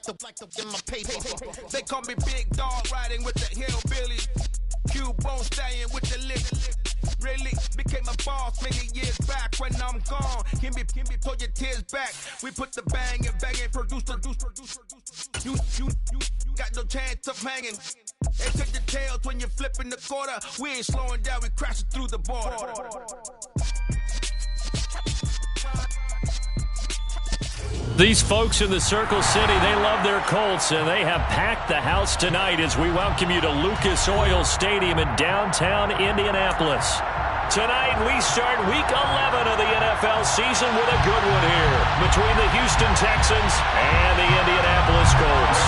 in my paper. They call me Big Dog riding with the hillbillies. Q-Bone stallion with the lick. Really became a boss many years back. When I'm gone, can be pull your tears back. We put the bang and produce. You got no chance of hanging. And take the tails when you're flipping the quarter. We ain't slowing down, we crashing through the border. These folks in the Circle City, they love their Colts, and they have packed the house tonight as we welcome you to Lucas Oil Stadium in downtown Indianapolis. Tonight, we start Week 11 of the NFL season with a good one here between the Houston Texans and the Indianapolis Colts.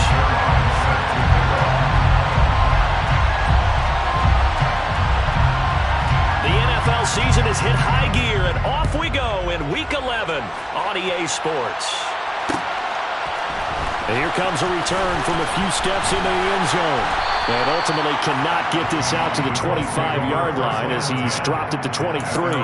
The NFL season has hit high gear, and off we go in Week 11 on EA Sports. And here comes a return from a few steps into the end zone. And ultimately cannot get this out to the 25-yard line as he's dropped at the 23.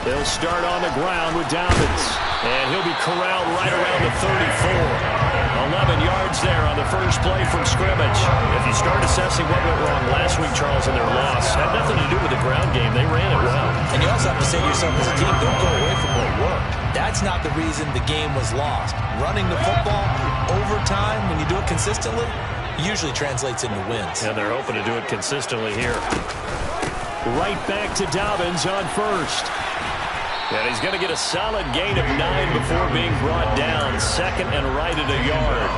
They'll start on the ground with Dobbins. And he'll be corralled right around the 34. 11 yards there on the first play from scrimmage. If you start assessing what went wrong last week, Charles, in their loss, had nothing to do with the ground game. They ran it well. And you also have to say to yourself as a team, don't go away from what worked. That's not the reason the game was lost. Running the football over time, when you do it consistently, usually translates into wins. And they're hoping to do it consistently here. Right back to Dobbins on first. And he's going to get a solid gain of 9 before being brought down. Second and right at a yard.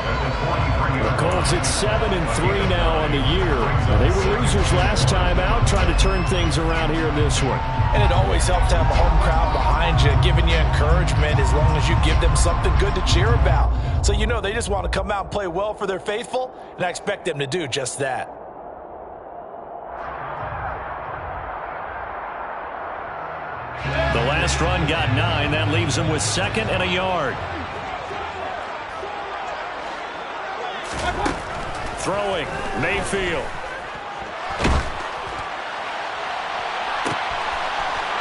The Colts at 7-3 now on the year. They were losers last time out, trying to turn things around here in this one. And it always helps to have a home crowd behind you, giving you encouragement as long as you give them something good to cheer about. So you know they just want to come out and play well for their faithful, and I expect them to do just that. The last run got 9. That leaves him with second and a yard. Throwing, Mayfield.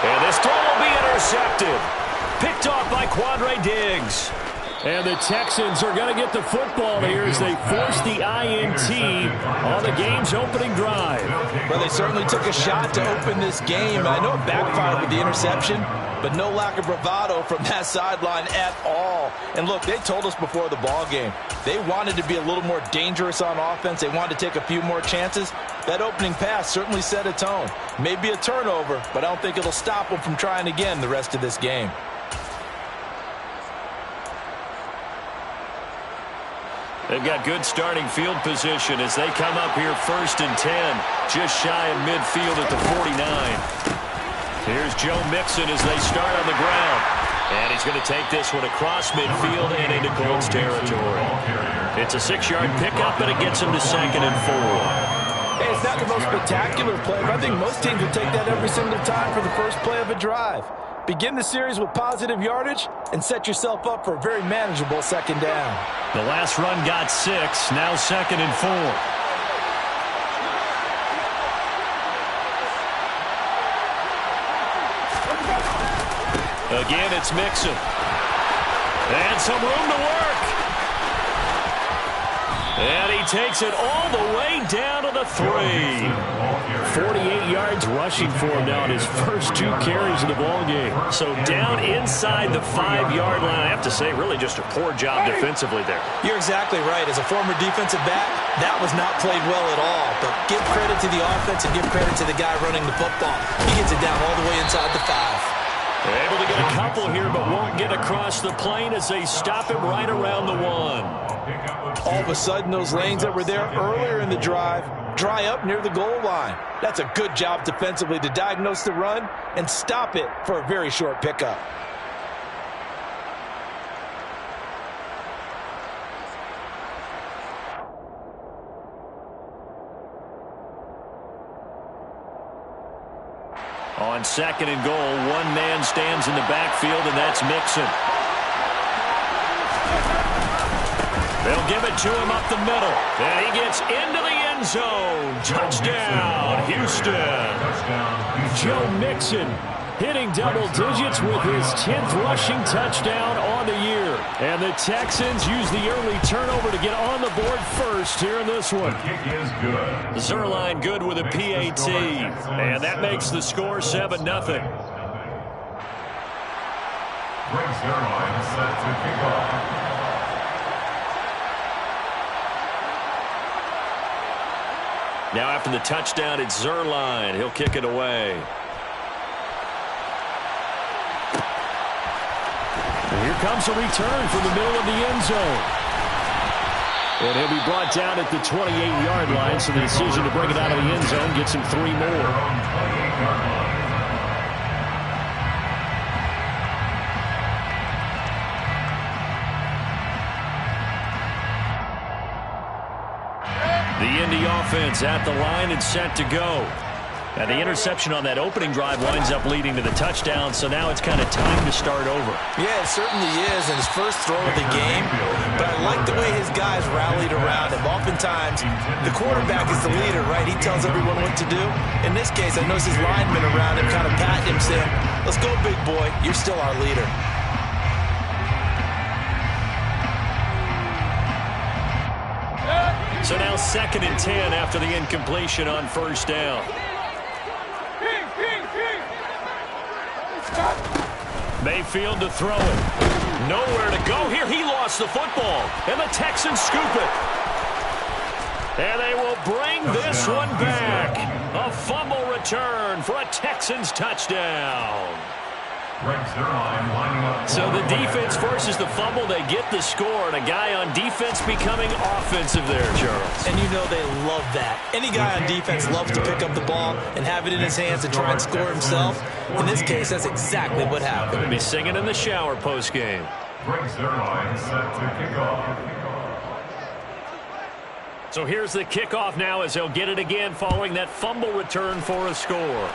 And this throw will be intercepted. Picked off by Quandre Diggs. And the Texans are going to get the football here as they force the INT on the game's opening drive. Well, they certainly took a shot to open this game. I know it backfired with the interception, but no lack of bravado from that sideline at all. And look, they told us before the ball game, they wanted to be a little more dangerous on offense. They wanted to take a few more chances. That opening pass certainly set a tone. Maybe a turnover, but I don't think it'll stop them from trying again the rest of this game. They've got good starting field position as they come up here 1st and 10, just shy of midfield at the 49. Here's Joe Mixon as they start on the ground. And he's going to take this one across midfield and into Colts territory. It's a 6-yard pickup, and it gets him to 2nd and 4. Hey, it's not the most spectacular play, but I think most teams will take that every single time for the first play of a drive. Begin the series with positive yardage and set yourself up for a very manageable second down. The last run got 6, now 2nd and 4. Again, it's Mixon. And some room to work. And he takes it all the way down to the 3. 48 yards rushing for him now in his first 2 carries of the ballgame. So down inside the 5-yard line. I have to say, really just a poor job defensively there. You're exactly right. As a former defensive back, that was not played well at all. But give credit to the offense and give credit to the guy running the football. He gets it down all the way inside the 5. They're able to get a couple here, but won't get across the plane as they stop him right around the 1. All of a sudden, those lanes that were there earlier in the drive dry up near the goal line. That's a good job defensively to diagnose the run and stop it for a very short pickup. On second and goal, one man stands in the backfield, and that's Mixon. They'll give it to him up the middle. And he gets into the end zone. Touchdown, Houston. Joe Mixon hitting double digits with his 10th rushing touchdown on the year. And the Texans use the early turnover to get on the board first here in this one. Zerline good with a PAT. And that makes the score 7-0. Greg Zerline set to kick off. Now after the touchdown, it's Zerline. He'll kick it away. And here comes a return from the middle of the end zone. And he'll be brought down at the 28-yard line, so the decision to bring it out of the end zone gets him 3 more. The Indy offense at the line and set to go. And the interception on that opening drive winds up leading to the touchdown, so now it's kind of time to start over. Yeah, it certainly is, and his first throw of the game. But I like the way his guys rallied around him. Oftentimes, the quarterback is the leader, right? He tells everyone what to do. In this case, I noticed his linemen around him kind of patting him, saying, "Let's go, big boy. You're still our leader." So now 2nd and 10 after the incompletion on first down. Mayfield to throw it. Nowhere to go here. He lost the football. And the Texans scoop it. And they will bring this one back. A fumble return for a Texans touchdown. So the defense forces the fumble. They get the score, and a guy on defense becoming offensive there, Charles. And you know they love that. Any guy on defense loves to pick up the ball and have it in his hands to try and score himself. In this case, that's exactly what happened. He'll be singing in the shower postgame. So here's the kickoff now as they'll get it again following that fumble return for a score.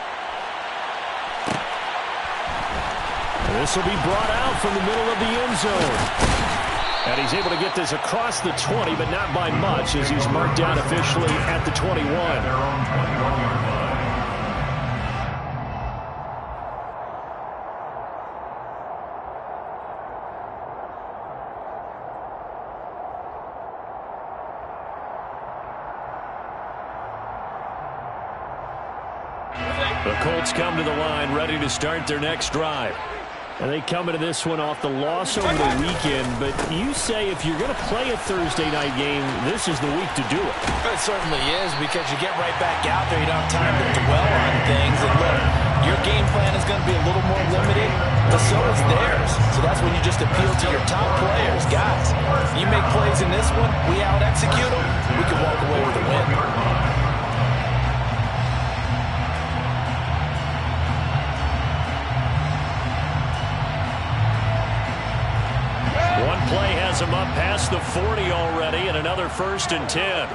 This will be brought out from the middle of the end zone. And he's able to get this across the 20, but not by much, as he's marked down officially at the 21. The Colts come to the line, ready to start their next drive. And they come into this one off the loss over the weekend. But you say if you're going to play a Thursday night game, this is the week to do it. It certainly is, because you get right back out there. You don't have time to dwell on things. And look, your game plan is going to be a little more limited, but so is theirs. So that's when you just appeal to your top players. Guys, you make plays in this one, we out-execute them, we can walk away with a win. One play has him up past the 40 already, and another 1st and 10.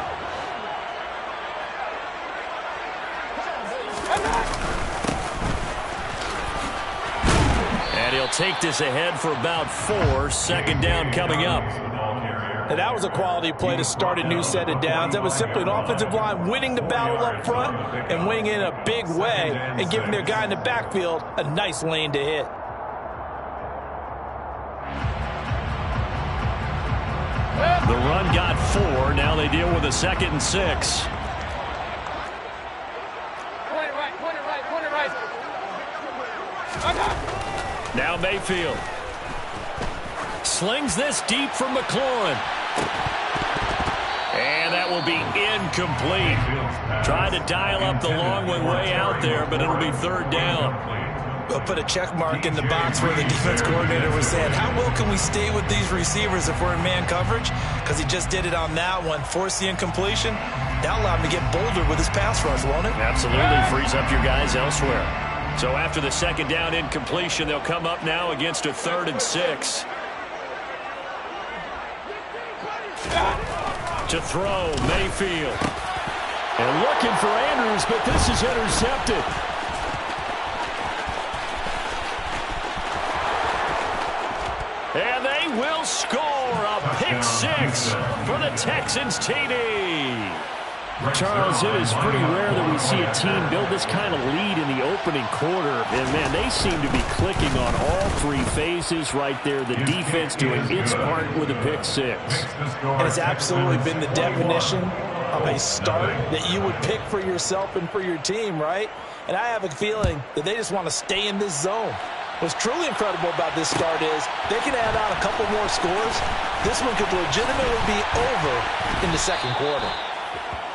And he'll take this ahead for about 4. 2nd down coming up. And that was a quality play to start a new set of downs. That was simply an offensive line winning the battle up front and winning in a big way and giving their guy in the backfield a nice lane to hit. The run got 4. Now they deal with a 2nd and 6. Now Mayfield slings this deep from McLaurin. And that will be incomplete. Tried to dial up the long one way out there, but it'll be 3rd down. We'll put a check mark in the box where the defense coordinator was saying, how well can we stay with these receivers if we're in man coverage? Because he just did it on that one. Force the incompletion. That allowed him to get bolder with his pass rush, won't it? Absolutely. Frees up your guys elsewhere. So after the 2nd down incompletion, they'll come up now against a 3rd and 6. To throw, Mayfield. And looking for Andrews, but this is intercepted. will score a pick six for the Texans TD. Charles, it is pretty rare that we see a team build this kind of lead in the opening quarter. And, man, they seem to be clicking on all three phases right there. The defense doing its part with a pick six. And it's absolutely been the definition of a start that you would pick for yourself and for your team, right? And I have a feeling that they just want to stay in this zone. What's truly incredible about this start is they can add on a couple more scores. This one could legitimately be over in the second quarter.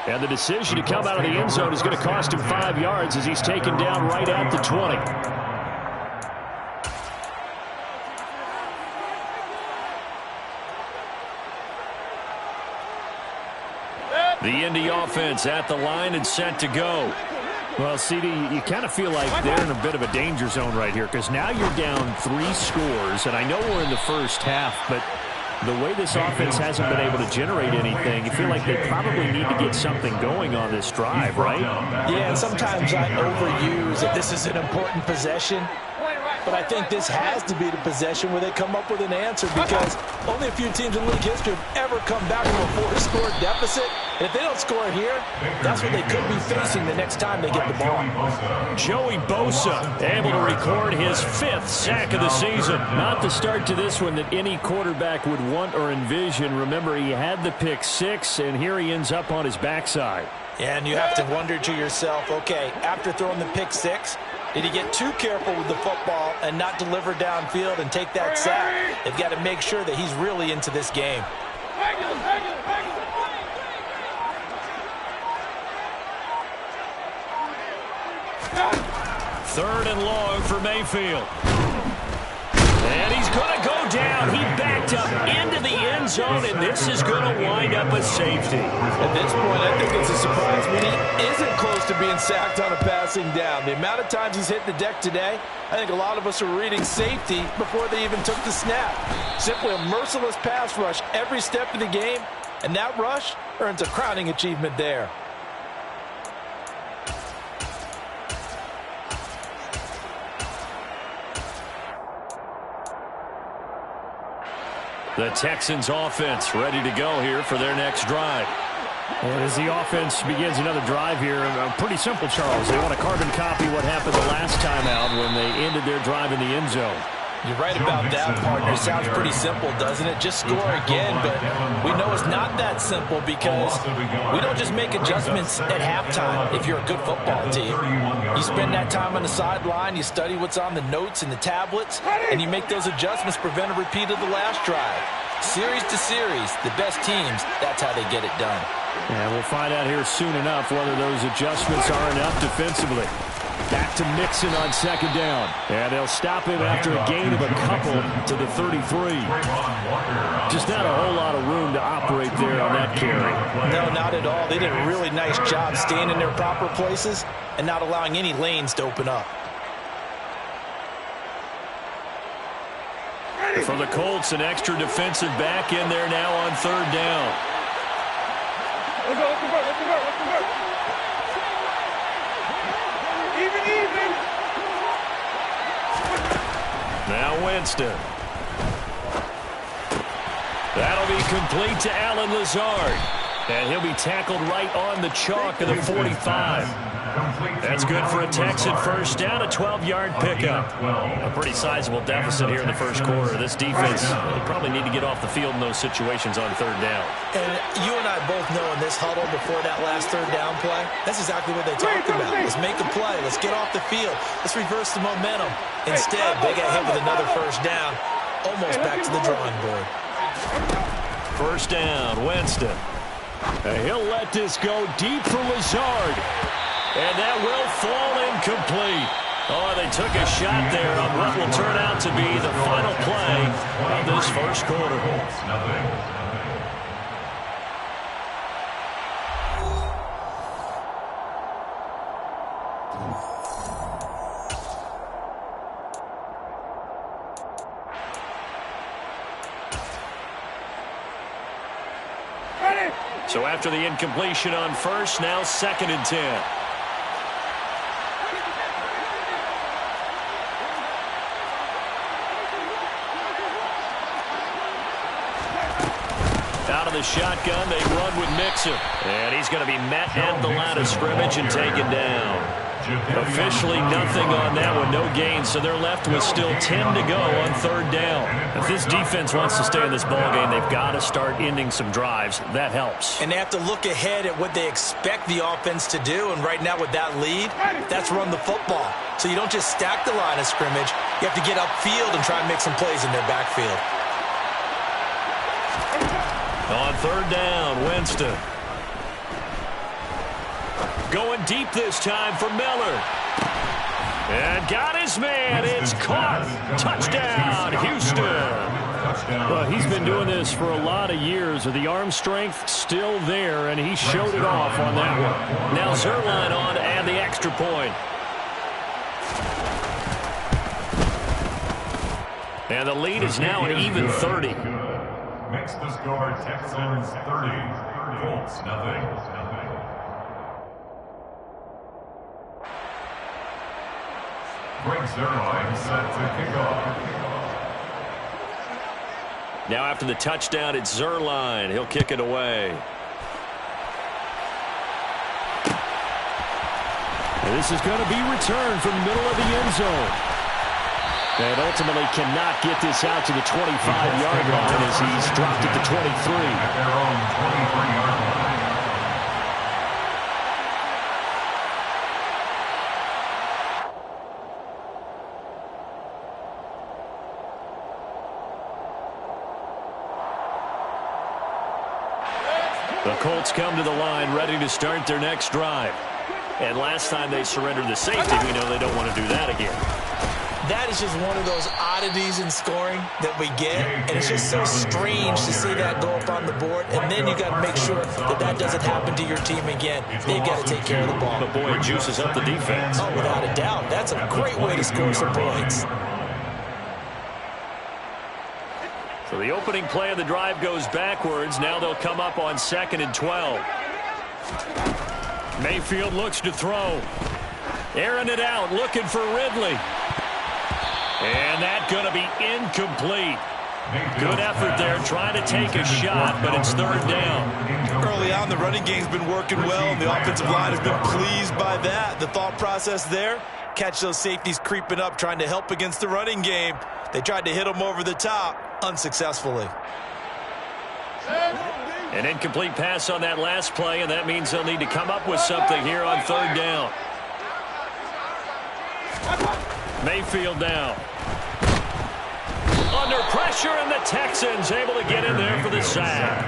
And the decision to come out of the end zone is going to cost him 5 yards as he's taken down right at the 20. The Indy offense at the line and set to go. Well, CD, you kind of feel like they're in a bit of a danger zone right here because now you're down 3 scores, and I know we're in the first half, but the way this offense hasn't been able to generate anything, you feel like they probably need to get something going on this drive, right? Yeah, and sometimes I overuse that this is an important possession, but I think this has to be the possession where they come up with an answer because only a few teams in league history have ever come back from a 4-score deficit. And if they don't score here, that's what they could be facing the next time they get the ball. Joey Bosa able to record his 5th sack of the season. Not the start to this one that any quarterback would want or envision. Remember, he had the pick six, and here he ends up on his backside. Yeah, and you have to wonder to yourself, okay, after throwing the pick six, did he get too careful with the football and not deliver downfield and take that sack? They've got to make sure that he's really into this game. Third and long for Mayfield. And he's going to go down. He backed up into the end zone, and this is going to wind up a safety. At this point, I think it's a surprise when he isn't close to being sacked on a passing down. The amount of times he's hit the deck today, I think a lot of us are reading safety before they even took the snap. Simply a merciless pass rush every step of the game, and that rush earns a crowning achievement there. The Texans offense ready to go here for their next drive. And as the offense begins another drive here, pretty simple, Charles. They want to carbon copy what happened the last time out when they ended their drive in the end zone. You're right about that, partner. Sounds pretty simple, doesn't it? Just score again, but we know it's not that simple because we don't just make adjustments at halftime if you're a good football team. You spend that time on the sideline, you study what's on the notes and the tablets, and you make those adjustments, prevent a repeat of the last drive. Series to series, the best teams, that's how they get it done. And we'll find out here soon enough whether those adjustments are enough defensively. Back to Mixon on second down. And they'll stop him after a gain of a couple to the 33. Just not a whole lot of room to operate there on that carry. No, not at all. They did a really nice job staying in their proper places and not allowing any lanes to open up. For the Colts, an extra defensive back in there now on third down. Now Winston. That'll be complete to Allen Lazard. And he'll be tackled right on the chalk of the 45. That's good for a Texan first down, a 12-yard pickup. A pretty sizable deficit here in the first quarter. This defense will probably need to get off the field in those situations on third down. And you and I both know in this huddle before that last third down play, that's exactly what they talked about. Let's make a play. Let's get off the field. Let's reverse the momentum. Instead, they got hit with another first down, almost back to the drawing board. First down, Winston. And he'll let this go deep for Lazard. And that will fall incomplete. Oh, they took a shot there on what will turn out to be the final play of this first quarter. So after the incompletion on first, now 2nd and 10. the shotgun. They run with Mixon. And he's going to be met at the line of scrimmage and taken down. Officially nothing on that one, no gain, so they're left with still 10 to go on third down. If this defense wants to stay in this ballgame, they've got to start ending some drives. That helps. And they have to look ahead at what they expect the offense to do, and right now with that lead, that's run the football. So you don't just stack the line of scrimmage. You have to get upfield and try and make some plays in their backfield. On third down, Winston. Going deep this time for Miller. And got his man. It's caught. Touchdown, Houston. Well, he's been doing this for a lot of years. The arm strength still there, and he showed it off on that one. Now Zerline on to add the extra point. And the lead is now an even 30. Makes the score Texans 30, Colts nothing. Greg Zerline set to kick off. Now after the touchdown, it's Zerline. He'll kick it away. This is going to be returned from the middle of the end zone. And ultimately cannot get this out to the 25-yard line as he's dropped at the 23. At their own 23-yard line. The Colts come to the line ready to start their next drive. And last time they surrendered the safety, we know they don't want to do that again. That is just one of those oddities in scoring that we get, and it's just so strange to see that go up on the board, and then you got to make sure that that doesn't happen to your team again. They've got to take care of the ball. But boy, it juices up the defense. Oh, without a doubt. That's a great way to score some points. So the opening play of the drive goes backwards. Now they'll come up on 2nd and 12. Mayfield looks to throw. Airing it out, looking for Ridley. And that's going to be incomplete. Good effort there, trying to take a shot, but it's third down. Early on, the running game's been working well, and the offensive line has been pleased by that. The thought process there, catch those safeties creeping up, trying to help against the running game. They tried to hit them over the top, unsuccessfully. An incomplete pass on that last play, and that means they'll need to come up with something here on third down. Mayfield now. Under pressure, and the Texans able to get in there for the sack.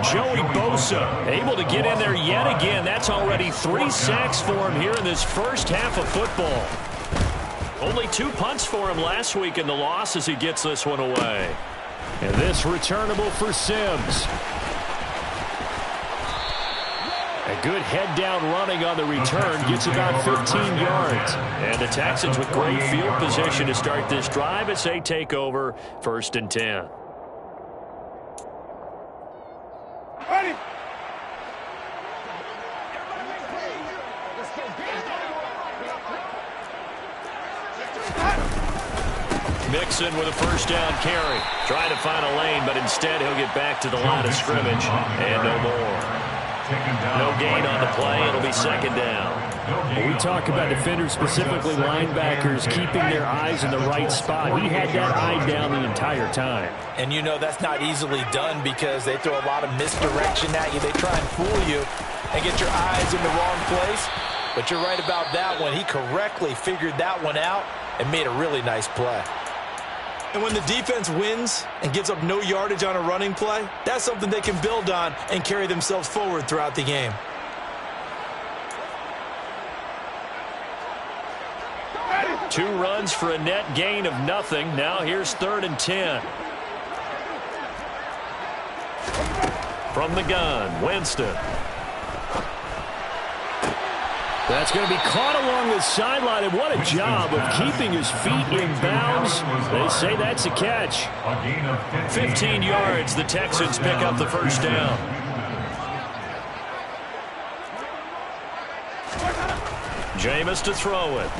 Joey Bosa able to get in there yet again. That's already 3 sacks for him here in this first half of football. Only 2 punts for him last week in the loss as he gets this one away. And this returnable for Sims. A good head down running on the return, gets about 15 yards. And the Texans with great field position to start this drive as they take over 1st and 10. Ready. Mixon with a first down carry. Trying to find a lane, but instead he'll get back to the line of scrimmage. And no more. No gain on the play. It'll be 2nd down. When we talk about defenders, specifically linebackers, keeping their eyes in the right spot. He had that eye down the entire time. And you know that's not easily done because they throw a lot of misdirection at you. They try and fool you and get your eyes in the wrong place. But you're right about that one. He correctly figured that one out and made a really nice play. And when the defense wins and gives up no yardage on a running play, that's something they can build on and carry themselves forward throughout the game. Two runs for a net gain of nothing. Now here's 3rd and 10. From the gun, Winston. That's going to be caught along the sideline, and what a job of keeping his feet in bounds. They say that's a catch. 15 yards, the Texans pick up the first down. Jameis to throw it.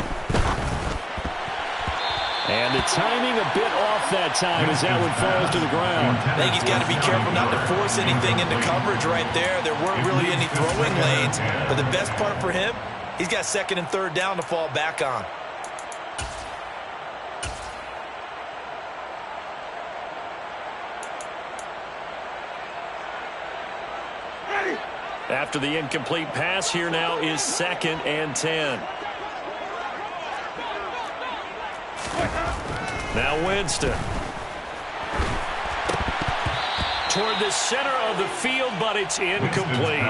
And the timing a bit off that time as that one falls to the ground. I think he's got to be careful not to force anything into coverage right there. There weren't really any throwing lanes, but the best part for him, he's got second and third down to fall back on. After the incomplete pass, here now is 2nd and 10. Now Winston. Toward the center of the field, but it's incomplete.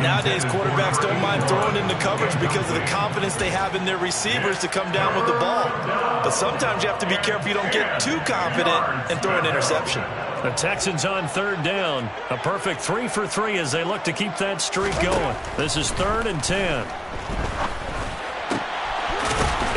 Nowadays, quarterbacks don't mind throwing into coverage because of the confidence they have in their receivers to come down with the ball. But sometimes you have to be careful you don't get too confident and throw an interception. The Texans on 3rd down. A perfect 3 for 3 as they look to keep that streak going. This is 3rd and 10.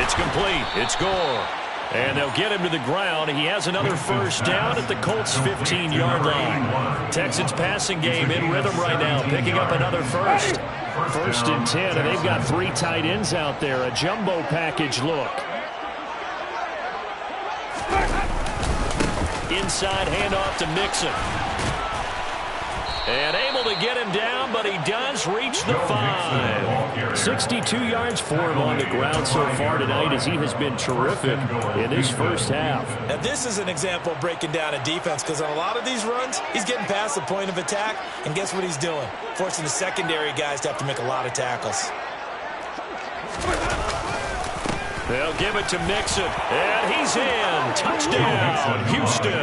It's complete. It's Gore. And they'll get him to the ground. He has another first down at the Colts' 15-yard line. Texans passing game in rhythm right now, picking up another first. 1st and 10, and they've got 3 tight ends out there. A jumbo package look. Inside handoff to Mixon. And able to get him down, but he does reach the 5. 62 yards for him on the ground so far tonight as he has been terrific in his first half. Now this is an example of breaking down a defense because on a lot of these runs, he's getting past the point of attack, and guess what he's doing? Forcing the secondary guys to have to make a lot of tackles. They'll give it to Mixon, and he's in. Touchdown, Houston.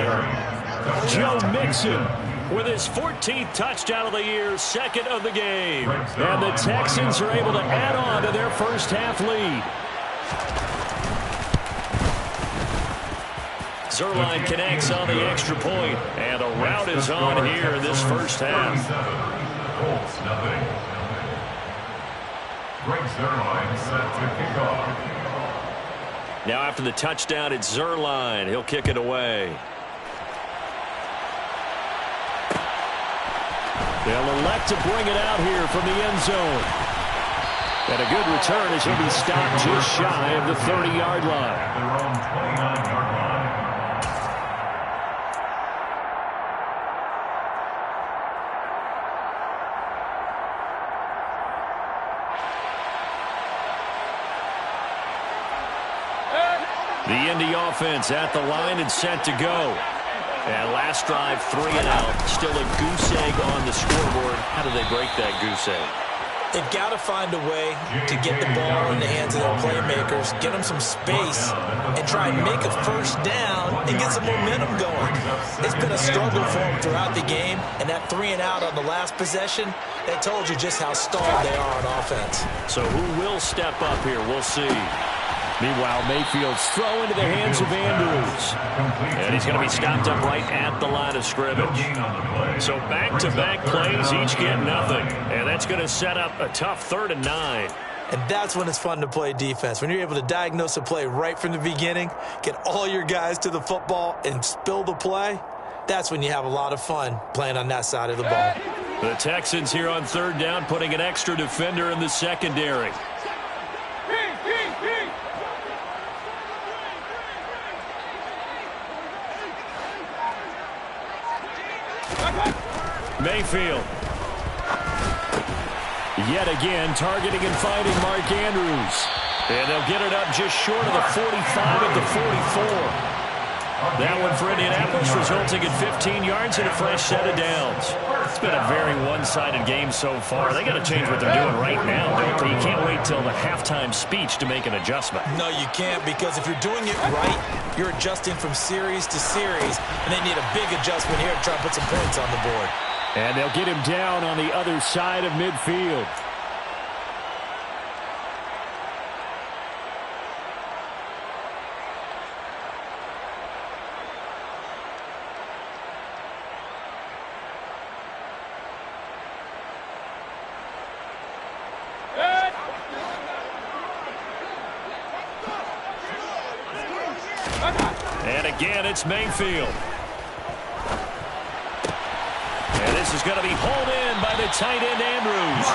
Joe Mixon with his 14th touchdown of the year, 2nd of the game. And the Texans are able to add on to their first half lead. Zerline connects on the extra point, and a rout is on here in this first half. Colts, nothing. Greg Zerline set to kick off. Now after the touchdown, it's Zerline. He'll kick it away. They'll elect to bring it out here from the end zone. And a good return as he'll be stopped just shy of the 30-yard line. At their own 29-yard line. The Indy offense at the line and set to go. And last drive, 3 and out. Still a goose egg on the scoreboard. How do they break that goose egg? They've got to find a way to get the ball in the hands of their playmakers, get them some space, and try and make a first down and get some momentum going. It's been a struggle for them throughout the game, and that 3 and out on the last possession, that told you just how stalled they are on offense. So who will step up here? We'll see. Meanwhile, Mayfield's throw into the hands of Andrews. And he's going to be stopped up right at the line of scrimmage. So back-to-back plays, each get nothing. And that's going to set up a tough 3rd and 9. And that's when it's fun to play defense. When you're able to diagnose a play right from the beginning, get all your guys to the football and spill the play, that's when you have a lot of fun playing on that side of the ball. The Texans here on 3rd down, putting an extra defender in the secondary. Mayfield. Yet again, targeting and finding Mark Andrews. And they'll get it up just short of the 45 at the 44. That one for Indianapolis, resulting in 15 yards and a fresh set of downs. It's been a very one-sided game so far. They got to change what they're doing right now, don't they? You can't wait till the halftime speech to make an adjustment. No, you can't, because if you're doing it right, you're adjusting from series to series, and they need a big adjustment here to try and put some points on the board. And they'll get him down on the other side of midfield. And again, it's Mayfield. And This is going to be hauled in by the tight end, Andrews.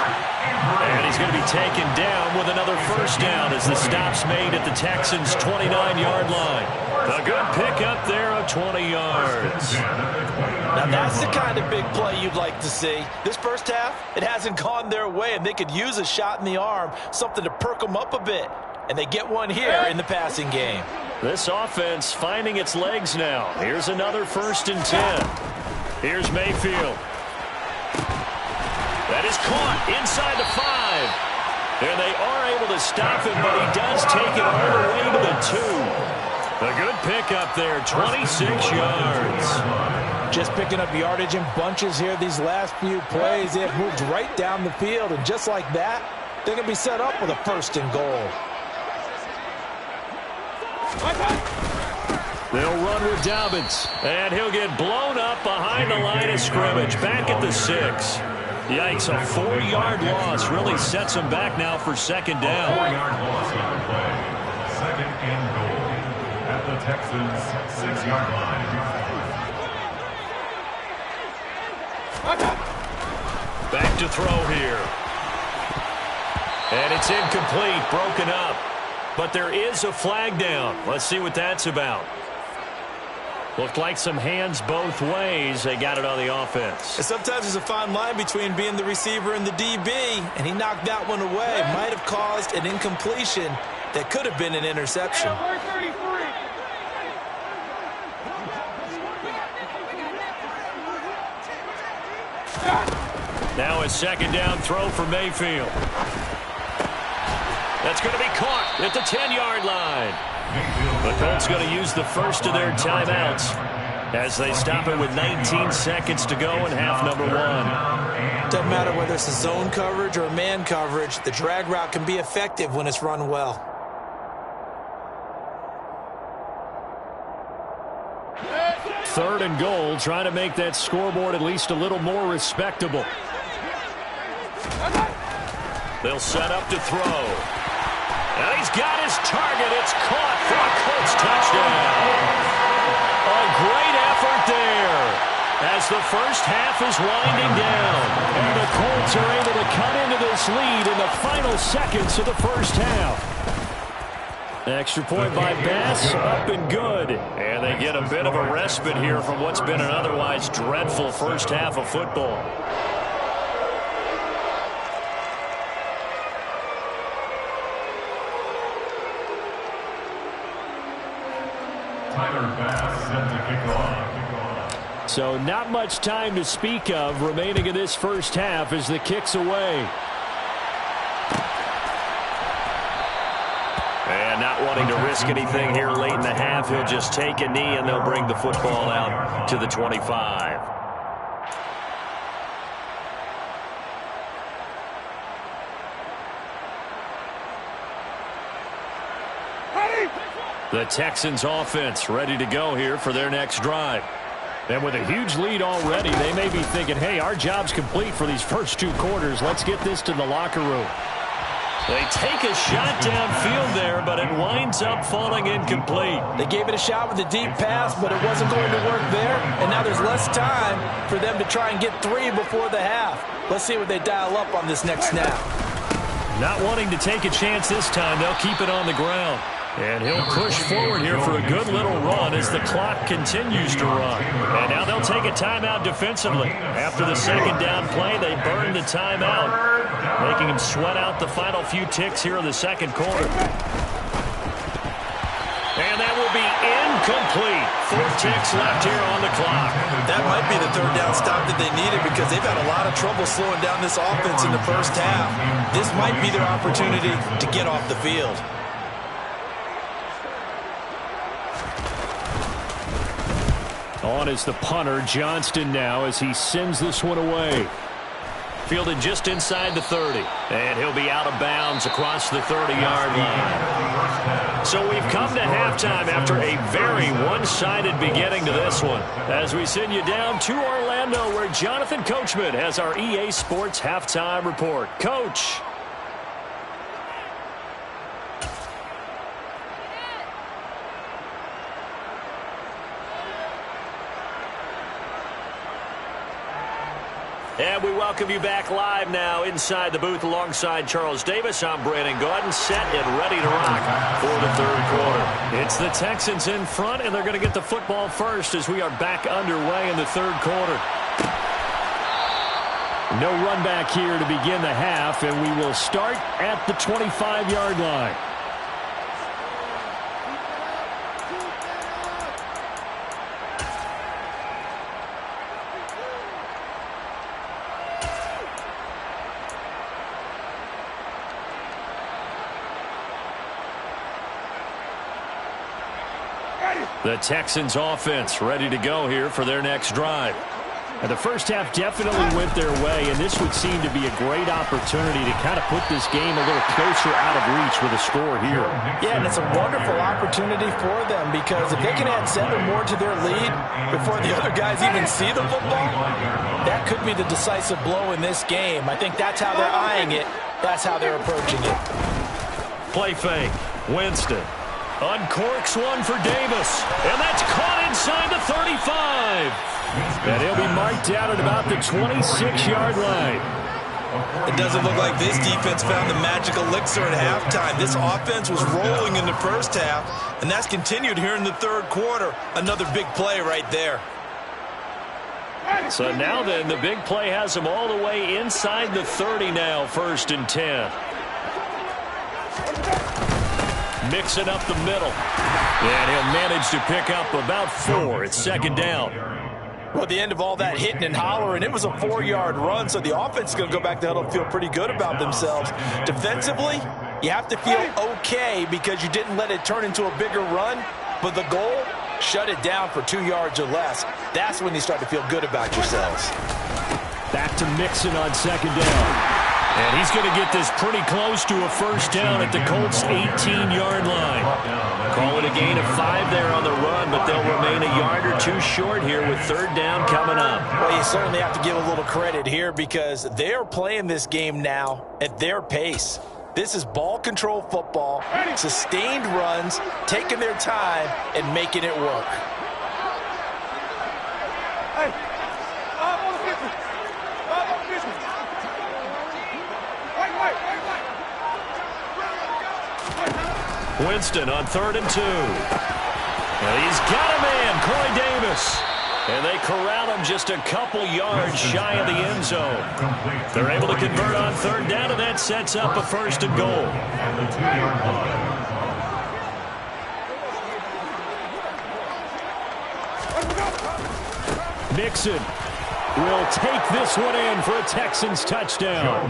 And he's going to be taken down with another first down as the stop's made at the Texans' 29-yard line. A good pickup there of 20 yards. Now that's the kind of big play you'd like to see. This first half, it hasn't gone their way, and they could use a shot in the arm, something to perk them up a bit. And they get one here in the passing game. This offense finding its legs now. Here's another 1st and 10. Here's Mayfield. That is caught inside the 5. And they are able to stop him, but he does take it all the way to the 2. A good pickup there, 26 yards. Just picking up yardage in bunches here these last few plays. They have moved right down the field, and just like that, they're going to be set up with a 1st and goal. They'll run with Dobbins, and he'll get blown up behind the line of scrimmage, back at the 6. Yikes, a 4-yard loss really sets him back now for 2nd down. 4-yard loss on the play. 2nd and goal at the Texans' 6-yard line. Back to throw here. And it's incomplete, broken up. But there is a flag down. Let's see what that's about. Looked like some hands both ways. They got it on the offense. And sometimes there's a fine line between being the receiver and the DB, and he knocked that one away. Might have caused an incompletion that could have been an interception. Now a 2nd down throw for Mayfield. That's going to be caught at the 10-yard line. The Colts going to use the first of their timeouts as they stop it with 19 seconds to go in half number 1. Doesn't matter whether it's a zone coverage or man coverage, the drag route can be effective when it's run well. Third and goal, trying to make that scoreboard at least a little more respectable. They'll set up to throw. And he's got his target. It's caught for a Colts touchdown. A great effort there as the first half is winding down. And the Colts are able to cut into this lead in the final seconds of the first half. Extra point by Bass, up and good. And they get a bit of a respite here from what's been an otherwise dreadful first half of football. Set to kick off. So not much time to speak of remaining in this first half as the kick's away. And not wanting to risk anything here late in the half, he'll just take a knee and they'll bring the football out to the 25. The Texans offense ready to go here for their next drive. And with a huge lead already, they may be thinking, hey, our job's complete for these first 2 quarters. Let's get this to the locker room. They take a shot downfield there, but it winds up falling incomplete. They gave it a shot with a deep pass, but it wasn't going to work there. And now there's less time for them to try and get 3 before the half. Let's see what they dial up on this next snap. Not wanting to take a chance this time, they'll keep it on the ground. And he'll push forward here for a good little run as the clock continues to run. And now they'll take a timeout defensively. After the 2nd down play, they burn the timeout, making him sweat out the final few ticks here in the 2nd quarter. And that will be incomplete. 4 ticks left here on the clock. That might be the 3rd down stop that they needed because they've had a lot of trouble slowing down this offense in the first half. This might be their opportunity to get off the field. On is the punter, Johnston now, as he sends this one away. Fielded just inside the 30. And he'll be out of bounds across the 30-yard line. So we've come to halftime after a very one-sided beginning to this one. As we send you down to Orlando, where Jonathan Coachman has our EA Sports Halftime Report. Coach. And we welcome you back live now inside the booth alongside Charles Davis. I'm Brandon Gaudin, set and ready to rock for the third quarter. It's the Texans in front, and they're going to get the football first as we are back underway in the third quarter. No run back here to begin the half, and we will start at the 25-yard line. The Texans offense ready to go here for their next drive. And the first half definitely went their way, and this would seem to be a great opportunity to kind of put this game a little closer out of reach with a score here. Yeah, and it's a wonderful opportunity for them because if they can add 7 more to their lead before the other guys even see the football, that could be the decisive blow in this game. I think that's how they're eyeing it. That's how they're approaching it. Play fake. Winston uncorks one for Davis, and that's caught inside the 35. And he'll be marked down at about the 26-yard line. It doesn't look like this defense found the magic elixir at halftime. This offense was rolling in the first half, and that's continued here in the third quarter. Another big play right there. So now then, the big play has them all the way inside the 30 now, 1st and 10. Mixing up the middle. And he'll manage to pick up about 4. It's 2nd down. Well, at the end of all that hitting and hollering, it was a 4-yard run, so the offense is going to go back to huddle and feel pretty good about themselves. Defensively, you have to feel okay because you didn't let it turn into a bigger run, but the goal, shut it down for 2 yards or less. That's when you start to feel good about yourselves. Back to Mixon on 2nd down. And he's going to get this pretty close to a 1st down at the Colts' 18-yard line. Call it a gain of 5 there on the run, but they'll remain a yard or 2 short here with 3rd down coming up. Well, you certainly have to give a little credit here because they're playing this game now at their pace. This is ball control football, sustained runs, taking their time, and making it work. Winston on 3rd and 2. And he's got a man, Corey Davis. And they corral him just a couple yards shy of the end zone. They're able to convert on 3rd down, and that sets up a 1st and goal. Mixon will take this one in for a Texans touchdown.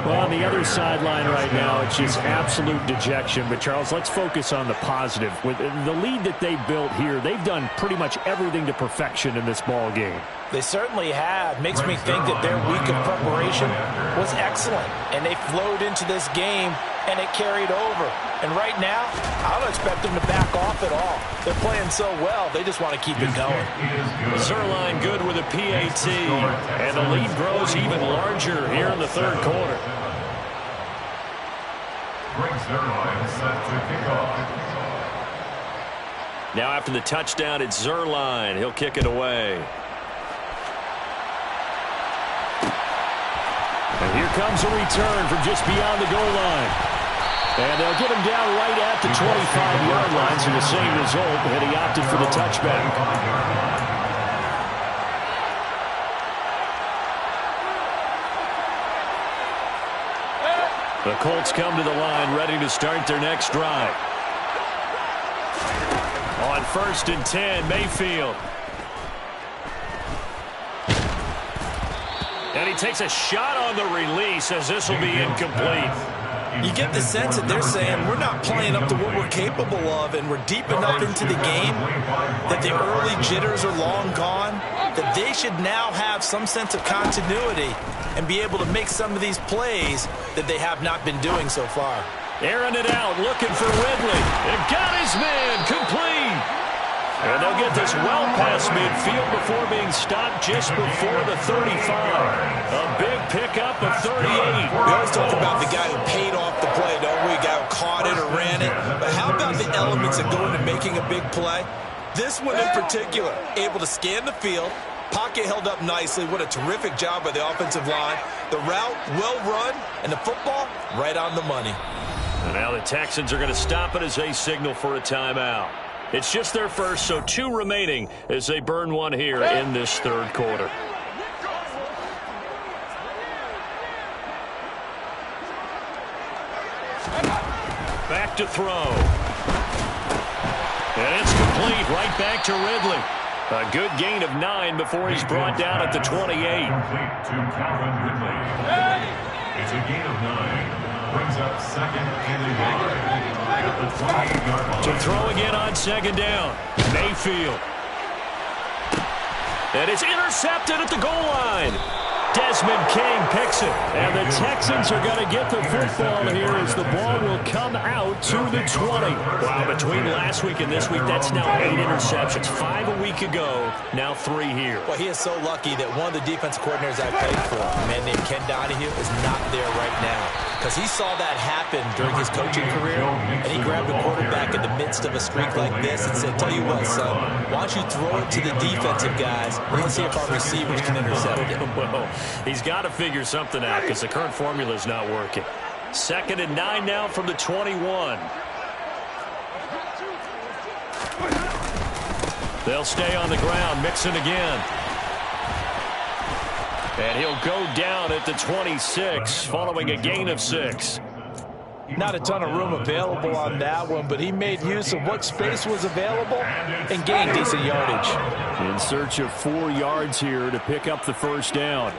Well, on the other sideline right now, it's just absolute dejection. But, Charles, let's focus on the positive. With the lead that they built here, they've done pretty much everything to perfection in this ball game. They certainly have. Makes me think that their week of preparation was excellent. And they flowed into this game, and it carried over. And right now, I don't expect them to back off at all. They're playing so well, they just want to keep it going. Zerline good with a PAT, and the lead grows even larger here in the third quarter. Now after the touchdown, it's Zerline. He'll kick it away. And here comes a return from just beyond the goal line. And they'll get him down right at the 25-yard line, so the same result, and he opted for the touchback. The Colts come to the line, ready to start their next drive. On 1st and 10, Mayfield. And he takes a shot on the release as this will be incomplete. You get the sense that they're saying we're not playing up to what we're capable of, and we're deep enough into the game that the early jitters are long gone, that they should now have some sense of continuity and be able to make some of these plays that they have not been doing so far. Airing it out, looking for Ridley. And got his man, complete. And they'll get this well past midfield before being stopped just before the 35. A big pickup of 38. We always talk about the guy who paid off the play, don't we? The guy who caught it or ran it. But how about the elements that go into making a big play? This one in particular, able to scan the field, Pocket held up nicely. What a terrific job by the offensive line. The route, well run, and the football, right on the money. And now the Texans are going to stop it as they signal for a timeout. It's just their first, so 2 remaining as they burn one here in this third quarter. Back to throw. And it's complete right back to Ridley. A good gain of 9 before he's brought down at the 28. Complete to Calvin Ridley. It's a gain of 9. Brings up second and a yard at the 28-yard line. To throw again on second down. Mayfield. And it's intercepted at the goal line. Desmond King picks it. And the Texans are going to get the football here as the ball will come out to the 20. Wow, between last week and this week, that's now 8 interceptions. 5 a week ago, now 3 here. Well, he is so lucky that one of the defensive coordinators I played for, a man named Ken Donahue, is not there right now. Because he saw that happen during his coaching career, and he grabbed a quarterback in the midst of a streak like this and said, tell you what, son, why don't you throw it to the defensive guys, and let's see if our receivers can intercept it. Well, he's got to figure something out because the current formula is not working. 2nd and 9 now from the 21. They'll stay on the ground, Mixon again. And he'll go down at the 26 following a gain of 6. Not a ton of room available on that one, but he made use of what space was available and gained decent yardage. In search of 4 yards here to pick up the first down.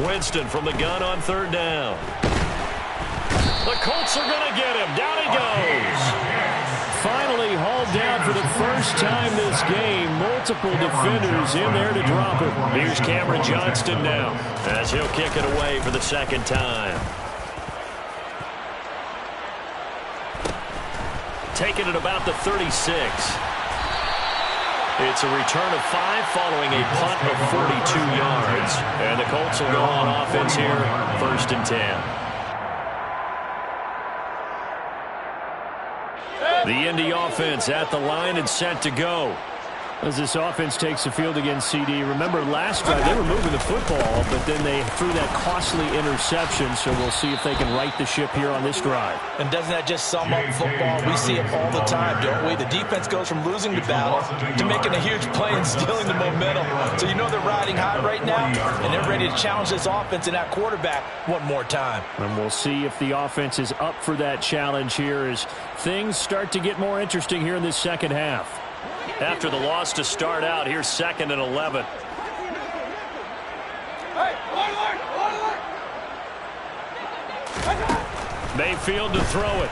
Winston from the gun on 3rd down. The Colts are going to get him. Down he goes. Finally hauled down for the first time this game. Multiple defenders in there to drop him. Here's Cameron Johnston now as he'll kick it away for the 2nd time. Taking it about the 36. It's a return of 5 following a punt of 42 yards. And the Colts will go on offense here, 1st and 10. The Indy offense at the line and set to go. As this offense takes the field against CD, remember last drive they were moving the football, but then they threw that costly interception, so we'll see if they can right the ship here on this drive. And doesn't that just sum up football? We see it all the time, don't we? The defense goes from losing the battle to making a huge play and stealing the momentum. So you know they're riding high right now, and they're ready to challenge this offense and that quarterback one more time. And we'll see if the offense is up for that challenge here as things start to get more interesting here in this second half. After the loss to start out, here's 2nd and 11. Mayfield to throw it.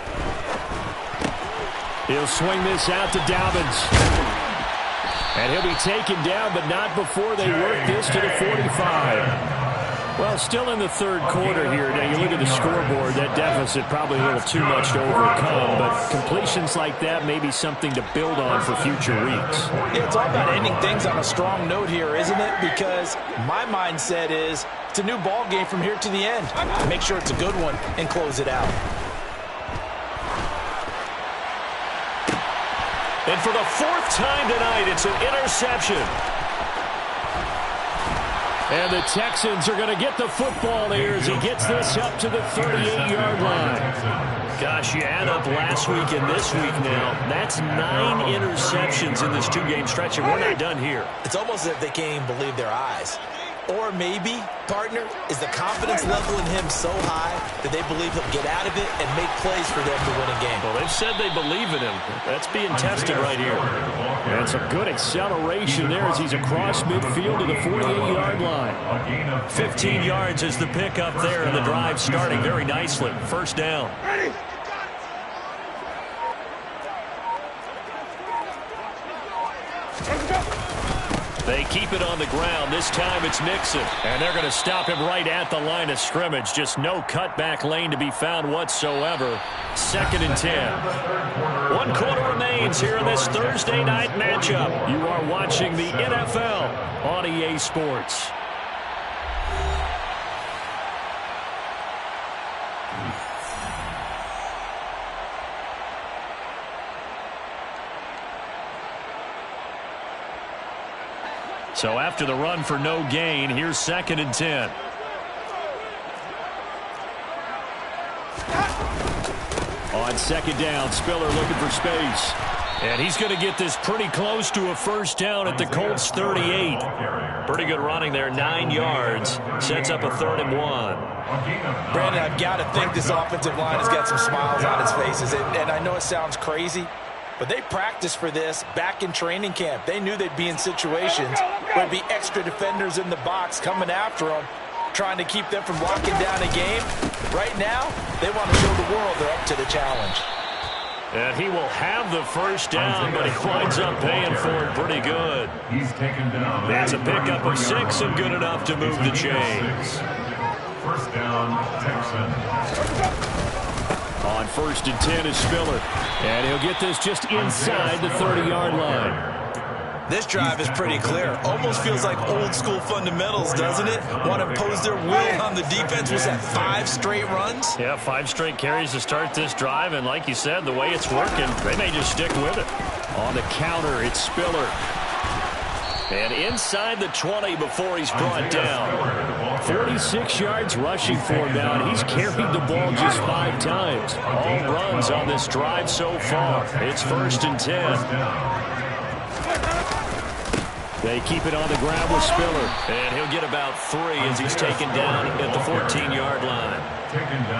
He'll swing this out to Dobbins. And he'll be taken down, but not before they work this to the 45. Well, still in the 3rd quarter here. Now, you look at the scoreboard, that deficit probably a little too much to overcome, but completions like that may be something to build on for future weeks. Yeah, it's all about ending things on a strong note here, isn't it? Because my mindset is it's a new ball game from here to the end. Make sure it's a good one and close it out. And for the 4th time tonight, it's an interception. And the Texans are going to get the football here as he gets this up to the 38-yard line. Gosh, you add up last week and this week now. That's 9 interceptions in this 2-game stretch, and we're not done here. It's almost as if they can't even believe their eyes. Or maybe, partner, is the confidence level in him so high that they believe he'll get out of it and make plays for them to win a game. Well, they've said they believe in him. That's being tested right here. And some good acceleration there as he's across midfield to the 48-yard line. 15 yards is the pickup there, and the drive starting very nicely. 1st down. They keep it on the ground. This time it's Mixon. And they're going to stop him right at the line of scrimmage. Just no cutback lane to be found whatsoever. 2nd and 10. 1 quarter remains here in this Thursday night matchup. You are watching the NFL on EA Sports. So after the run for no gain, here's 2nd and 10. On 2nd down, Spiller looking for space. And he's going to get this pretty close to a first down at the Colts 38. Pretty good running there, 9 yards. Sets up a 3rd and 1. Brandon, I've got to think this offensive line has got some smiles on its faces. And I know it sounds crazy, but they practiced for this back in training camp. They knew they'd be in situations where there'd be extra defenders in the box coming after them, trying to keep them from locking down a game. Right now, they want to show the world they're up to the challenge. And he will have the first down, but he winds up paying for it pretty good. He's taken down. That's a pickup of 6 and good enough to move the chains. First down, Texans. On 1st and 10 is Spiller. And he'll get this just inside the 30-yard line. This drive is pretty clear. Almost feels like old school fundamentals, doesn't it? Want to impose their will on the defense. Was that 5 straight runs? Yeah, 5 straight carries to start this drive. And like you said, the way it's working, they may just stick with it. On the counter, it's Spiller. And inside the 20 before he's brought down. 46 yards rushing for him now, and he's carried the ball just 5 times. All runs on this drive so far. It's 1st and 10. They keep it on the ground with Spiller. And he'll get about 3 as he's taken down at the 14-yard line.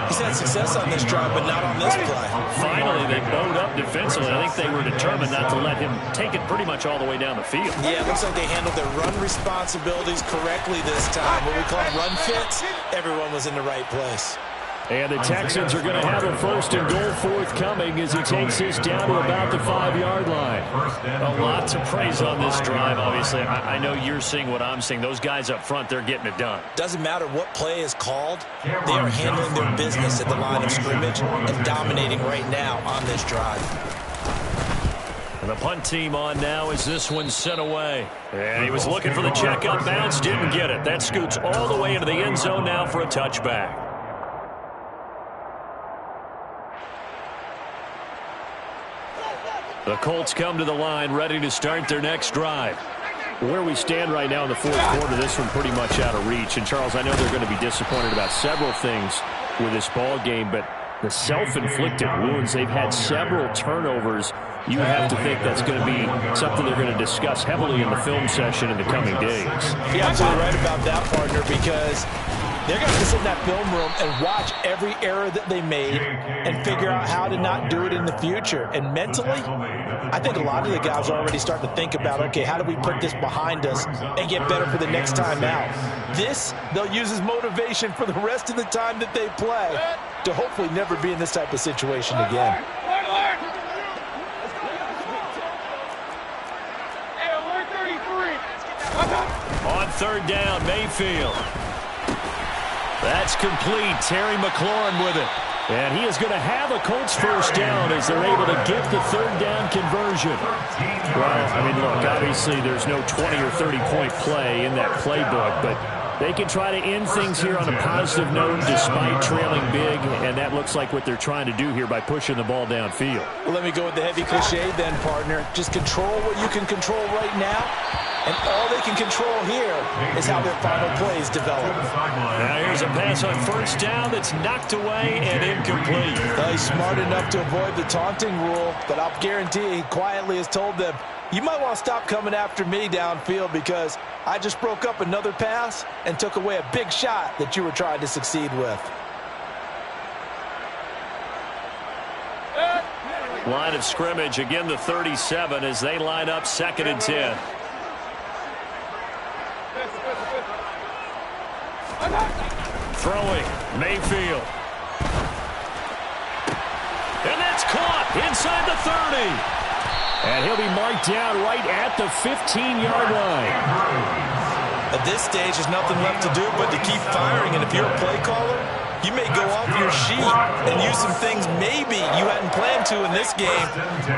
He's had success on this drive, but not on this play. Finally, they bowed up defensively. I think they were determined not to let him take it pretty much all the way down the field. Yeah, it looks like they handled their run responsibilities correctly this time. What we call run fits, everyone was in the right place. And the Texans are going to have a 1st and goal forthcoming as he takes this down to about the 5-yard line. A lot to praise on this drive, obviously. I know you're seeing what I'm seeing. Those guys up front, they're getting it done. Doesn't matter what play is called. They are handling their business at the line of scrimmage and dominating right now on this drive. And the punt team on now as this one's sent away. And he was looking for the check up bounce, didn't get it. That scoots all the way into the end zone now for a touchback. The Colts come to the line ready to start their next drive. Where we stand right now in the 4th quarter, this one pretty much out of reach. And, Charles, I know they're going to be disappointed about several things with this ball game, but the self-inflicted wounds, they've had several turnovers. You have to think that's going to be something they're going to discuss heavily in the film session in the coming days. You're absolutely right about that, partner, because they're going to have to sit in that film room and watch every error that they made and figure out how to not do it in the future. And mentally, I think a lot of the guys are already starting to think about, okay, how do we put this behind us and get better for the next time out? This, they'll use as motivation for the rest of the time that they play to hopefully never be in this type of situation again. On 3rd down, Mayfield. That's complete. Terry McLaurin with it. And he is going to have a Colts first down as they're able to get the 3rd down conversion. Well, I mean, look, obviously there's no 20 or 30-point play in that playbook, but they can try to end things here on a positive note despite trailing big, and that looks like what they're trying to do here by pushing the ball downfield. Well, let me go with the heavy cliche then, partner. Just control what you can control right now. And all they can control here is how their final plays develop. Now here's a pass on 1st down that's knocked away and incomplete. Well, he's smart enough to avoid the taunting rule, but I'll guarantee he quietly has told them, you might want to stop coming after me downfield because I just broke up another pass and took away a big shot that you were trying to succeed with. Line of scrimmage, again the 37 as they line up 2nd and 10. Throwing, Mayfield. And that's caught inside the 30. And he'll be marked down right at the 15-yard line. At this stage, there's nothing left to do but to keep firing. And if you're a play caller, you may go off your sheet and use some things maybe you hadn't planned to in this game.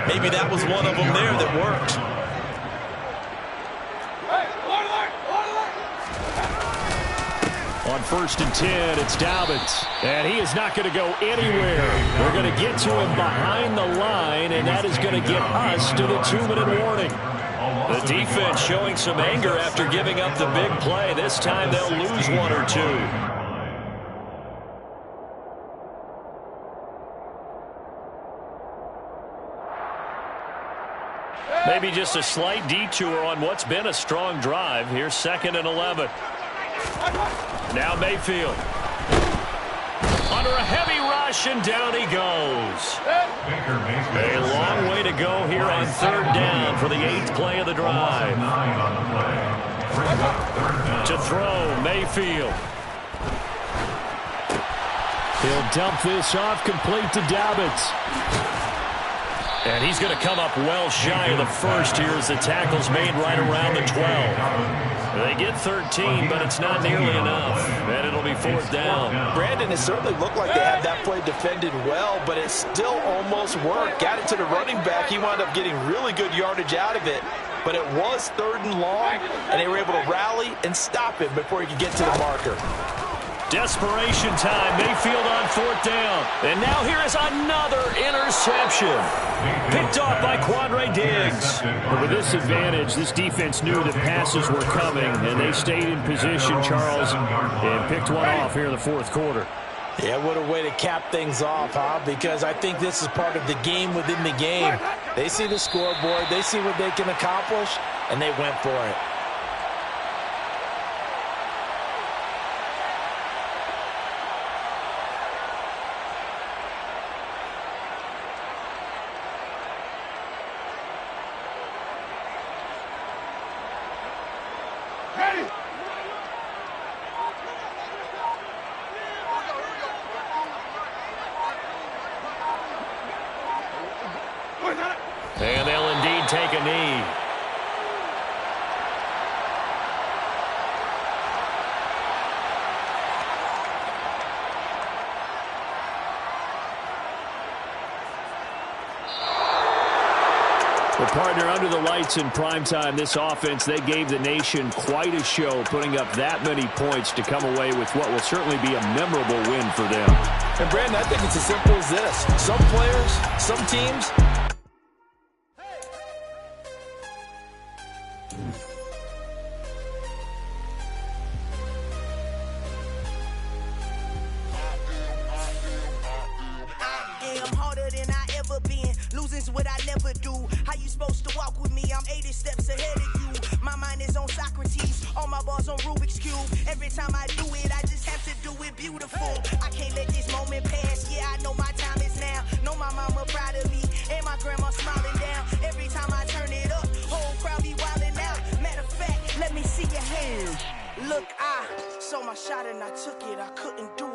Maybe that was one of them there that worked. On 1st and 10, it's Dobbins. And he is not going to go anywhere. They're going to get to him behind the line, and that is going to get us to the 2-minute warning. The defense showing some anger after giving up the big play. This time they'll lose one or two. Maybe just a slight detour on what's been a strong drive. Here's 2nd and 11. Now Mayfield. Under a heavy rush, and down he goes. A long way to go here on 3rd down for the 8th play of the drive. To throw, Mayfield. He'll dump this off, complete to Dobbins. And he's going to come up well shy of the first here as the tackle's made right around the 12. They get 13, but it's not nearly enough. And it'll be 4th down. Brandon, it certainly looked like they had that play defended well, but it still almost worked. Got it to the running back. He wound up getting really good yardage out of it. But it was 3rd and long, and they were able to rally and stop him before he could get to the marker. Desperation time. Mayfield on 4th down. And now here is another interception. Picked off by Quandre Diggs. But with this advantage, this defense knew that passes were coming, and they stayed in position, Charles, and picked one off here in the 4th quarter. Yeah, what a way to cap things off, huh? Because I think this is part of the game within the game. They see the scoreboard, they see what they can accomplish, and they went for it. And they'll indeed take a knee. Well, partner, under the lights in primetime, this offense, they gave the nation quite a show, putting up that many points to come away with what will certainly be a memorable win for them. And, Brandon, I think it's as simple as this. Some players, some teams, losing's what I never do. How you supposed to walk with me? I'm 80 steps ahead of you. My mind is on Socrates, all my bars on Rubik's Cube. Every time I do it, I just have to do it beautiful. I can't let this moment pass. Yeah, I know my time is now. Know my mama proud of me, and my grandma smiling down. Every time I turn it up, whole crowd be wilding out. Matter of fact, let me see your hands. Look, I saw my shot and I took it. I couldn't do it.